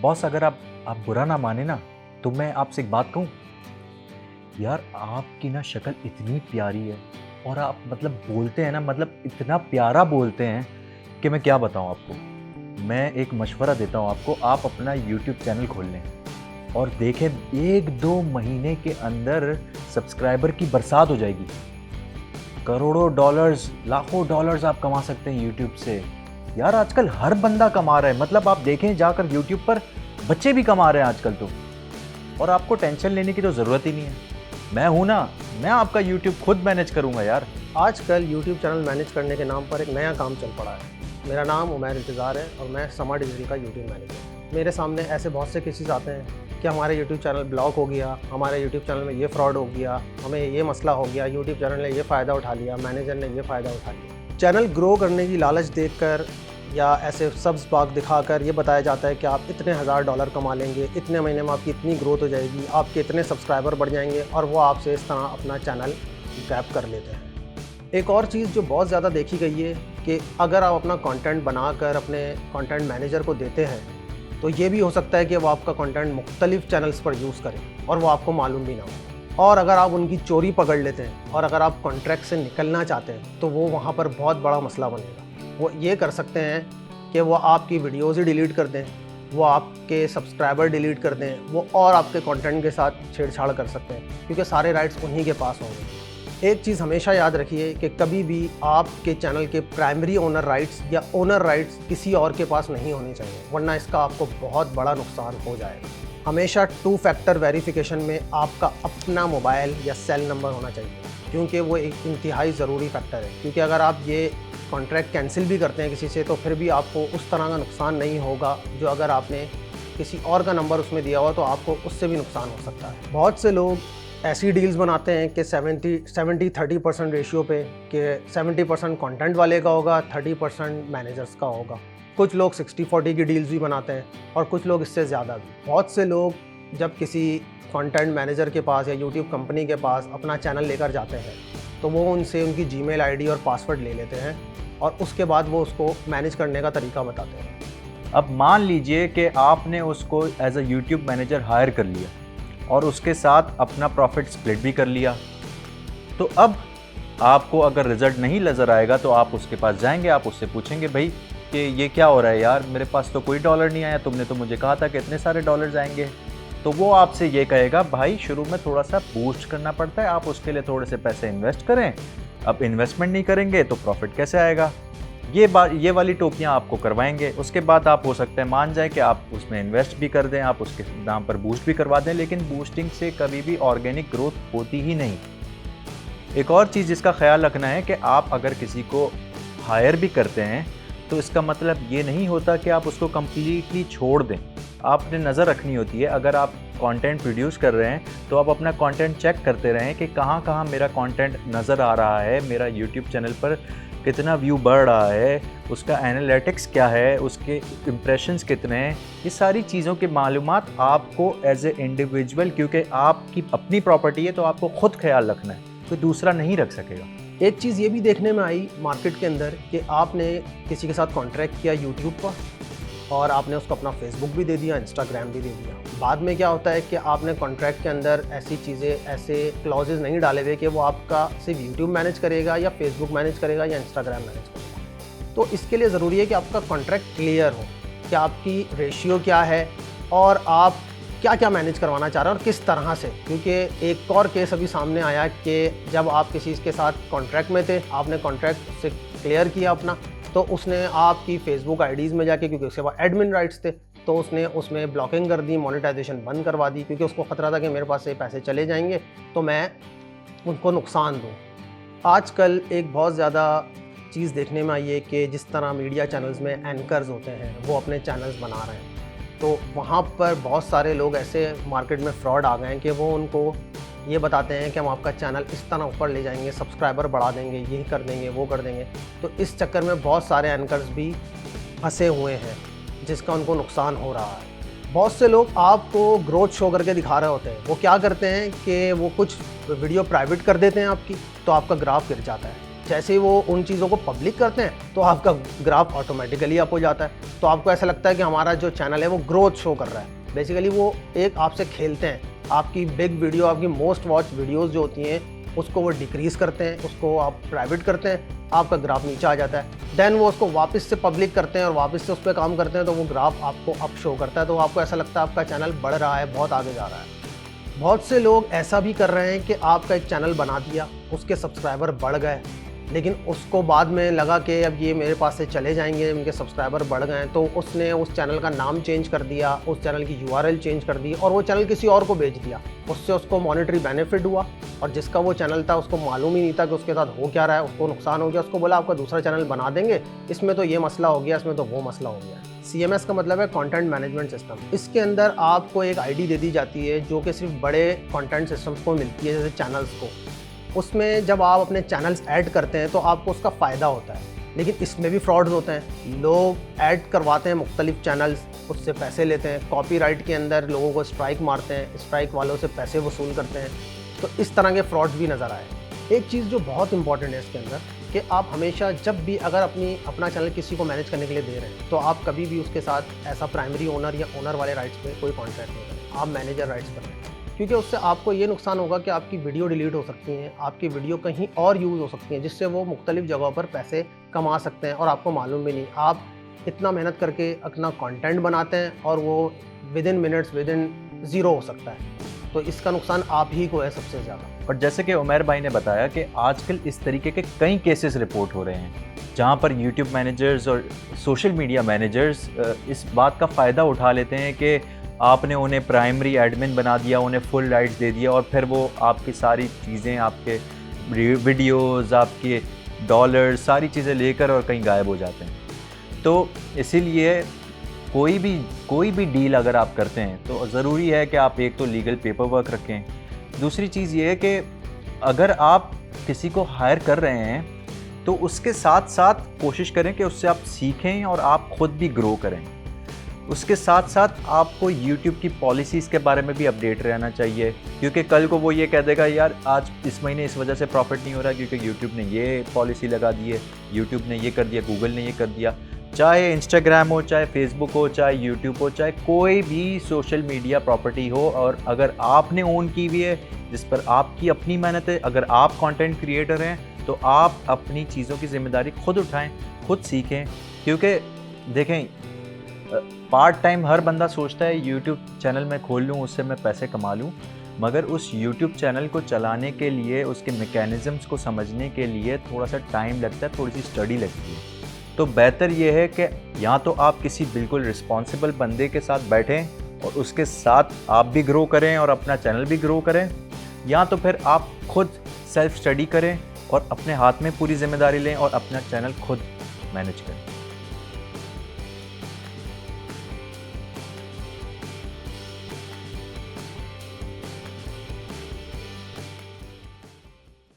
Boss अगर आप बुरा ना माने ना तो मैं आपसे एक बात कहूँ। यार आपकी ना शक्ल इतनी प्यारी है और आप मतलब बोलते हैं ना, मतलब इतना प्यारा बोलते हैं कि मैं क्या बताऊँ आपको। मैं एक मशवरा देता हूँ आपको, आप अपना यूट्यूब चैनल खोल लें और देखें 1-2 महीने के अंदर सब्सक्राइबर की बरसात हो जाएगी। करोड़ों डॉलर्स, लाखों डॉलर्स आप कमा सकते हैं यूट्यूब से। यार आजकल हर बंदा कमा रहा है, मतलब आप देखें जाकर यूट्यूब पर बच्चे भी कमा रहे हैं आजकल तो। और आपको टेंशन लेने की तो ज़रूरत ही नहीं है। मैं हूं ना, मैं आपका यूट्यूब खुद मैनेज करूंगा यार। आजकल YouTube चैनल मैनेज करने के नाम पर एक नया काम चल पड़ा है। मेरा नाम उमैर इंतज़ार है और मैं समा डिजिटल का YouTube मैनेजर। मेरे सामने ऐसे बहुत से केसेस आते हैं कि हमारे YouTube चैनल ब्लॉक हो गया, हमारे YouTube चैनल में ये फ्रॉड हो गया, हमें ये मसला हो गया, YouTube चैनल ने ये फ़ायदा उठा लिया, मैनेजर ने ये फ़ायदा उठा लिया। चैनल ग्रो करने की लालच देखकर या ऐसे सब्ज़ बाग दिखाकर ये बताया जाता है कि आप इतने हज़ार डॉलर कमा लेंगे, इतने महीने में आपकी इतनी ग्रोथ हो जाएगी, आपके इतने सब्सक्राइबर बढ़ जाएंगे, और वो आपसे इस तरह अपना चैनल ग्रैब कर लेते हैं। एक और चीज़ जो बहुत ज़्यादा देखी गई है कि अगर आप अपना कंटेंट बनाकर अपने कंटेंट मैनेजर को देते हैं तो ये भी हो सकता है कि वो आपका कंटेंट मुख्तलिफ चैनल्स पर यूज़ करें और वो आपको मालूम भी ना हो। और अगर आप उनकी चोरी पकड़ लेते हैं और अगर आप कॉन्ट्रैक्ट से निकलना चाहते हैं तो वो वहाँ पर बहुत बड़ा मसला बनेगा। वो ये कर सकते हैं कि वो आपकी वीडियोज़ ही डिलीट कर दें, वो आपके सब्सक्राइबर डिलीट कर दें, वो और आपके कंटेंट के साथ छेड़छाड़ कर सकते हैं क्योंकि सारे राइट्स उन्हीं के पास होंगे। एक चीज़ हमेशा याद रखिए कि कभी भी आपके चैनल के प्राइमरी ओनर राइट्स या ओनर राइट्स किसी और के पास नहीं होने चाहिए, वरना इसका आपको बहुत बड़ा नुकसान हो जाएगा। हमेशा 2 फैक्टर वेरिफिकेशन में आपका अपना मोबाइल या सेल नंबर होना चाहिए क्योंकि वो एक इंतहाई ज़रूरी फैक्टर है। क्योंकि अगर आप ये कॉन्ट्रैक्ट कैंसिल भी करते हैं किसी से तो फिर भी आपको उस तरह का नुकसान नहीं होगा जो अगर आपने किसी और का नंबर उसमें दिया हुआ तो आपको उससे भी नुकसान हो सकता है। बहुत से लोग ऐसी डील्स बनाते हैं कि 70-30% रेशियो पे कि 70% कंटेंट वाले का होगा, 30% मैनेजर्स का होगा। कुछ लोग 60-40 की डील्स भी बनाते हैं और कुछ लोग इससे ज़्यादा भी। बहुत से लोग जब किसी कंटेंट मैनेजर के पास या यूट्यूब कंपनी के पास अपना चैनल लेकर जाते हैं तो वो उनसे उनकी जीमेल आईडी और पासवर्ड ले लेते हैं और उसके बाद वो उसको मैनेज करने का तरीका बताते हैं। अब मान लीजिए कि आपने उसको as a YouTube manager hire कर लिया और उसके साथ अपना प्रॉफिट स्प्लिट भी कर लिया, तो अब आपको अगर रिज़ल्ट नहीं नज़र आएगा तो आप उसके पास जाएंगे, आप उससे पूछेंगे भाई कि ये क्या हो रहा है यार, मेरे पास तो कोई डॉलर नहीं आया, तुमने तो मुझे कहा था कि इतने सारे डॉलर्स आएंगे। तो वो आपसे ये कहेगा भाई शुरू में थोड़ा सा बूस्ट करना पड़ता है, आप उसके लिए थोड़े से पैसे इन्वेस्ट करें, अब इन्वेस्टमेंट नहीं करेंगे तो प्रॉफिट कैसे आएगा। ये वाली टोपियाँ आपको करवाएंगे। उसके बाद आप हो सकते हैं मान जाए कि आप उसमें इन्वेस्ट भी कर दें, आप उसके दाम पर बूस्ट भी करवा दें, लेकिन बूस्टिंग से कभी भी ऑर्गेनिक ग्रोथ होती ही नहीं। एक और चीज़ जिसका ख्याल रखना है कि आप अगर किसी को हायर भी करते हैं तो इसका मतलब ये नहीं होता कि आप उसको कम्प्लीटली छोड़ दें। आपने नज़र रखनी होती है, अगर आप कंटेंट प्रोड्यूस कर रहे हैं तो आप अपना कंटेंट चेक करते रहें कि कहाँ कहाँ मेरा कंटेंट नज़र आ रहा है, मेरा यूट्यूब चैनल पर कितना व्यू बढ़ रहा है, उसका एनालिटिक्स क्या है, उसके इम्प्रेशंस कितने हैं। ये सारी चीज़ों की मालूमात आपको एज ए इंडिविजुअल, क्योंकि आपकी अपनी प्रॉपर्टी है तो आपको ख़ुद ख्याल रखना है, कोई दूसरा नहीं रख सकेगा। एक चीज़ ये भी देखने में आई मार्केट के अंदर कि आपने किसी के साथ कॉन्ट्रैक्ट किया यूट्यूब पर और आपने उसको अपना फेसबुक भी दे दिया, इंस्टाग्राम भी दे दिया। बाद में क्या होता है कि आपने कॉन्ट्रैक्ट के अंदर ऐसी चीज़ें, ऐसे क्लॉजेज नहीं डाले हुए कि वो आपका सिर्फ यूट्यूब मैनेज करेगा या फेसबुक मैनेज करेगा या इंस्टाग्राम मैनेज करेगा। तो इसके लिए ज़रूरी है कि आपका कॉन्ट्रैक्ट क्लियर हो कि आपकी रेशियो क्या है और आप क्या क्या मैनेज करवाना चाह रहे हैं और किस तरह से। क्योंकि एक और केस अभी सामने आया कि जब आप किसी के साथ कॉन्ट्रैक्ट में थे, आपने कॉन्ट्रैक्ट से क्लियर किया अपना, तो उसने आपकी फेसबुक आईडीज़ में जाके, क्योंकि उसके पास एडमिन राइट्स थे, तो उसने उसमें ब्लॉकिंग कर दी, मोनेटाइजेशन बंद करवा दी, क्योंकि उसको ख़तरा था कि मेरे पास से पैसे चले जाएंगे तो मैं उनको नुकसान दूँ। आजकल एक बहुत ज़्यादा चीज़ देखने में आई है कि जिस तरह मीडिया चैनल्स में एंकर्स होते हैं वो अपने चैनल्स बना रहे हैं, तो वहाँ पर बहुत सारे लोग ऐसे मार्केट में फ्रॉड आ गए हैं कि वो उनको ये बताते हैं कि हम आपका चैनल इस तरह ऊपर ले जाएंगे, सब्सक्राइबर बढ़ा देंगे, यही कर देंगे, वो कर देंगे। तो इस चक्कर में बहुत सारे एंकर्स भी फंसे हुए हैं जिसका उनको नुकसान हो रहा है। बहुत से लोग आपको ग्रोथ शो करके दिखा रहे होते हैं। वो क्या करते हैं कि वो कुछ वीडियो प्राइवेट कर देते हैं आपकी, तो आपका ग्राफ गिर जाता है। जैसे ही वो उन चीज़ों को पब्लिक करते हैं तो आपका ग्राफ ऑटोमेटिकली अप हो जाता है। तो आपको ऐसा लगता है कि हमारा जो चैनल है वो ग्रोथ शो कर रहा है। बेसिकली वो एक आपसे खेलते हैं, आपकी बिग वीडियो, आपकी मोस्ट वॉच वीडियोस जो होती हैं उसको वो डिक्रीज़ करते हैं, उसको आप प्राइवेट करते हैं, आपका ग्राफ नीचे आ जाता है। देन वो उसको वापस से पब्लिक करते हैं और वापस से उस पर काम करते हैं, तो वो ग्राफ आपको अप शो करता है। तो आपको ऐसा लगता है आपका चैनल बढ़ रहा है, बहुत आगे जा रहा है। बहुत से लोग ऐसा भी कर रहे हैं कि आपका एक चैनल बना दिया, उसके सब्सक्राइबर बढ़ गए, लेकिन उसको बाद में लगा कि अब ये मेरे पास से चले जाएंगे, उनके सब्सक्राइबर बढ़ गए, तो उसने उस चैनल का नाम चेंज कर दिया, उस चैनल की URL चेंज कर दी और वो चैनल किसी और को बेच दिया। उससे उसको मॉनेटरी बेनिफिट हुआ और जिसका वो चैनल था उसको मालूम ही नहीं था कि उसके साथ हो क्या रहा है, उसको नुकसान हो गया। उसको बोला आपका दूसरा चैनल बना देंगे, इसमें तो ये मसला हो गया, इसमें तो वो मसला हो गया। CMS का मतलब है कंटेंट मैनेजमेंट सिस्टम। इसके अंदर आपको एक ID दे दी जाती है जो कि सिर्फ बड़े कंटेंट सिस्टम्स को मिलती है, जैसे चैनल्स को। उसमें जब आप अपने चैनल्स ऐड करते हैं तो आपको उसका फ़ायदा होता है, लेकिन इसमें भी फ्रॉड्स होते हैं। लोग ऐड करवाते हैं मुख्तलिफ चैनल्स, उससे पैसे लेते हैं, कॉपीराइट के अंदर लोगों को स्ट्राइक मारते हैं, स्ट्राइक वालों से पैसे वसूल करते हैं। तो इस तरह के फ्रॉड्स भी नज़र आए। एक चीज़ जो बहुत इंपॉर्टेंट है इसके अंदर कि आप हमेशा जब भी अगर अपना चैनल किसी को मैनेज करने के लिए दे रहे हैं तो आप कभी भी उसके साथ ऐसा प्राइमरी ओनर या ओनर वाले राइट्स पे कोई कॉन्ट्रैक्ट नहीं करें, आप मैनेजर राइट्स पर रहें। क्योंकि उससे आपको ये नुकसान होगा कि आपकी वीडियो डिलीट हो सकती हैं, आपकी वीडियो कहीं और यूज़ हो सकती हैं, जिससे वो मुख्तलिफ जगहों पर पैसे कमा सकते हैं और आपको मालूम भी नहीं। आप इतना मेहनत करके अपना कंटेंट बनाते हैं और वो विदिन मिनट्स, विदिन ज़ीरो हो सकता है। तो इसका नुकसान आप ही को है सबसे ज़्यादा। और जैसे कि उमैर भाई ने बताया कि आजकल इस तरीके के कई केसेस रिपोर्ट हो रहे हैं जहाँ पर यूट्यूब मैनेजर्स और सोशल मीडिया मैनेजर्स इस बात का फ़ायदा उठा लेते हैं कि आपने उन्हें प्राइमरी एडमिन बना दिया, उन्हें फुल राइट्स दे दिया और फिर वो आपकी सारी चीज़ें, आपके वीडियोस, आपके डॉलर्स, सारी चीज़ें लेकर और कहीं गायब हो जाते हैं। तो इसीलिए कोई भी डील अगर आप करते हैं तो ज़रूरी है कि आप एक तो लीगल पेपर वर्क रखें। दूसरी चीज़ ये है कि अगर आप किसी को हायर कर रहे हैं तो उसके साथ साथ कोशिश करें कि उससे आप सीखें और आप ख़ुद भी ग्रो करें। उसके साथ साथ आपको YouTube की पॉलिसीज़ के बारे में भी अपडेट रहना चाहिए, क्योंकि कल को वो ये कह देगा यार आज इस महीने इस वजह से प्रॉफिट नहीं हो रहा क्योंकि YouTube ने ये पॉलिसी लगा दी है, YouTube ने ये कर दिया, गूगल ने ये कर दिया। चाहे इंस्टाग्राम हो, चाहे फेसबुक हो, चाहे यूट्यूब हो, चाहे कोई भी सोशल मीडिया प्रॉपर्टी हो, और अगर आपने ओन की हुई है जिस पर आपकी अपनी मेहनत है, अगर आप कंटेंट क्रिएटर हैं तो आप अपनी चीज़ों की जिम्मेदारी खुद उठाएं, खुद सीखें। क्योंकि देखें, पार्ट टाइम हर बंदा सोचता है यूट्यूब चैनल मैं खोल लूँ, उससे मैं पैसे कमा लूँ, मगर उस यूट्यूब चैनल को चलाने के लिए, उसके मैकेनिज़म्स को समझने के लिए थोड़ा सा टाइम लगता है, थोड़ी सी स्टडी लगती है। तो बेहतर ये है कि या तो आप किसी बिल्कुल रिस्पॉन्सिबल बंदे के साथ बैठें और उसके साथ आप भी ग्रो करें और अपना चैनल भी ग्रो करें, या तो फिर आप खुद सेल्फ स्टडी करें और अपने हाथ में पूरी जिम्मेदारी लें और अपना चैनल खुद मैनेज करें।